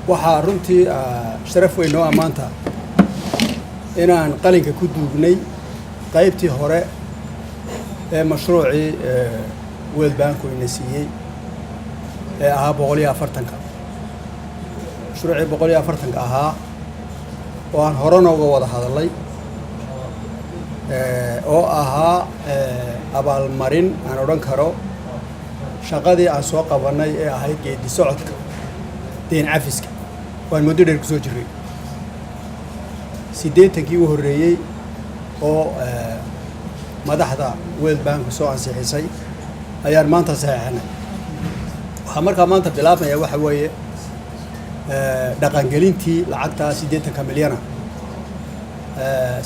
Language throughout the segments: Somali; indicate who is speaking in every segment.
Speaker 1: waxaa runtii sharaf weyn oo maanta inaan qalinka ku duugnay qaybtii hore ee mashruucii World Bank ina siiyay ee ahaa 140 mashruucii 140 ahaa oo aan horena uga wada hadalay oo ahaa abaalmarin aan oran karo shaqadii aan soo qabanay ee ahayd geedi socodka deen cafiska waan muddo dheer ku soo jiray 80kii u horeeyay oo madaxda World Bank soo ansixisay ayaan maanta saxeexnay waxa markaa maanta bilaabmaya waxa weeye dhaqangelintii lacagta 80 milyan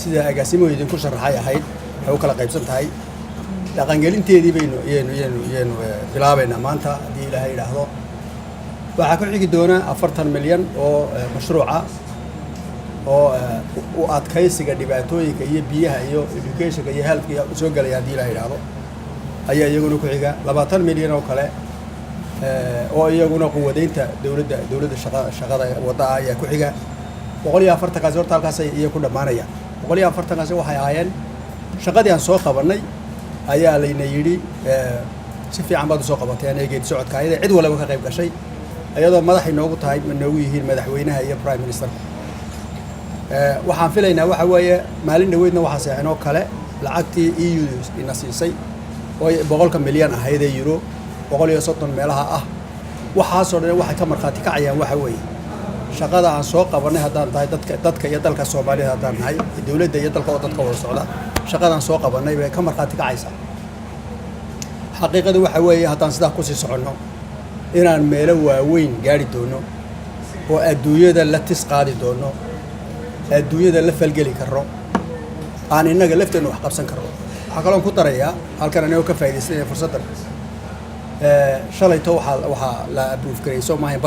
Speaker 1: sida agaasimoydu idinku sharaxay ahayd waxay u kala qaybsan tahay dhaqangelinteedii baynu bilaabaynaa maanta haddii Ilaahay yiraahdo waxaa ku xigi doona 40 milyan oo mashruuca oo u adkaysiga dhibaatooyinka iyo biyaha iyo education iyo health iyo soo galaya haddii Ilaahay yiraahdo ayaa iyaguna ku xiga 20 milyan oo kale oo iyaguna quwadeynta dawladda shaqada wada ayaa ku xiga 140 kaas horta halkaas ay ku dhamaanayaan 140 kaas waxay ahaayeen shaqadii aan soo qabanay ayaa layna yiri si fiican baad soo qabateen ee geedi socodka ayada cid walba ka qayb gashay ayadoo madax inoogu tahay inoogu yihiin madaxweynaha iyo prime minister waxaan filaynaa waxa weeye maalin dhaweydna waxa saxinoo kale lacagtii EU ina siisay oo 100 milyan ahayd euro 130 meelaha ah waxa soo dhan waxa ka marxaati kacayaan waxa weeye shaqada aan soo qabanay haddaan tahay dadka iyo dalka Soomaaliya haddaan nahay dawladda iyo dalka oo dadka wada socda shaqadan soo qabanay bay ka marxaati kacaysaa xaqiiqadu waxa weeye haddaan sidaa ku sii socono inaan meelo waaweyn gaari doono oo adduunyada la tis qaadi doono adduunyada la falgeli karo aan inaga lafteena wax qabsan karo waxa kale oo ku darayaa halkan anoo ka faa'iideysanay fursadan shalayto waxa la approve gareeyay Soomaaliya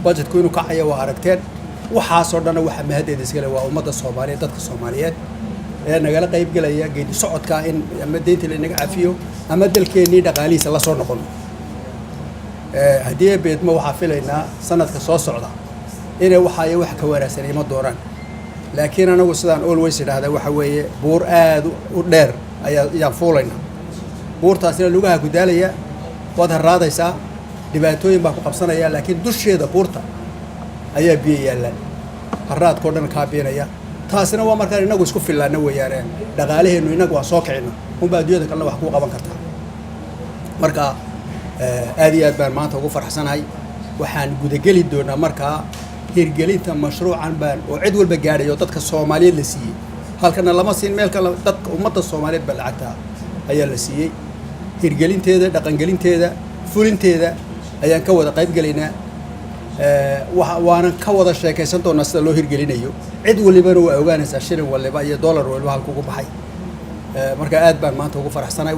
Speaker 1: budgetku inuu kacayo waa aragteen waxa soo dhan waxa mahaddeeda iska leh waa ummadda Soomaaliyeed dadka Soomaaliyeed ee nagala qayb galaya geedi socodka in ama deynta la inaga cafiyo ama dalkeenii dhaqaalihiisa la soo noqon haddii beedmo waxa filaynaa sanadka soo socda inay wax ka wanaagsan ima dooraan laakiin anagu sidaan always yiraahdo waxa weeye buur aad u dheer ayaa fuulayna buurtaasina lugaha ku daalaya wada raadaysaa dhibaatooyin baa ku qabsanaya laakiin dusheeda buurta ayaa biyo yaalan haraadkoo dhan ka beenaya taasina waa markaan inagu isku filaana weeyaan dhaqaalaheenu inagu waa soo kicina umba adduunyada kale wax ku qaban kartaa marka aad iyo aad baan maanta ugu faraxsanahay waxaan gudageli doonaa markaa hirgelinta mashruucan baan oo cid walba gaarayo dadka Soomaaliyeed la siiyay halkana lama siin meel kale dadka ummadda Soomaaliyeed baa lacagta ayaa la siiyay hirgelinteeda dhaqangelinteeda fulinteeda ayaan ka wada qayb galaynaa waana ka wada sheekaysan doonaa sida loo hirgelinayo cid waliba waa ogaanaysaa shilin waliba iyo dollar waliba halku ku baxay marka aad baan maanta ugu faraxsanahay